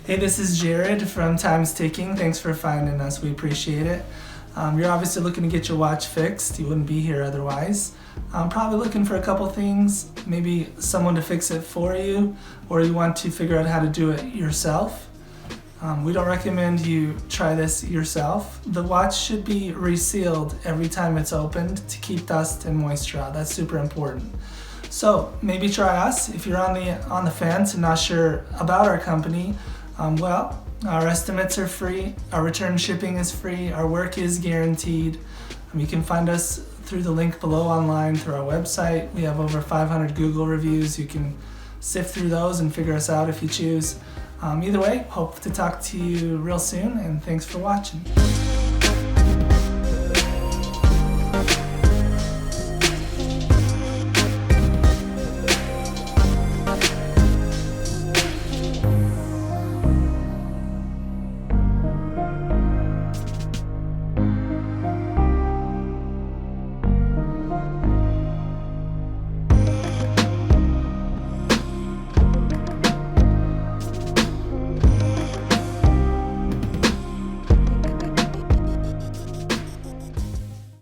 Hey, this is Jared from Time's Ticking. Thanks for finding us. We appreciate it. You're obviously looking to get your watch fixed. You wouldn't be here otherwise. I'm probably looking for a couple things, maybe someone to fix it for you, or you want to figure out how to do it yourself. We don't recommend you try this yourself. The watch should be resealed every time it's opened to keep dust and moisture out. That's super important. So maybe try us. If you're on the fence and not sure about our company, our estimates are free, our return shipping is free, our work is guaranteed. You can find us through the link below online through our website. We have over 500 Google reviews. You can sift through those and figure us out if you choose. Either way, hope to talk to you real soon, and thanks for watching.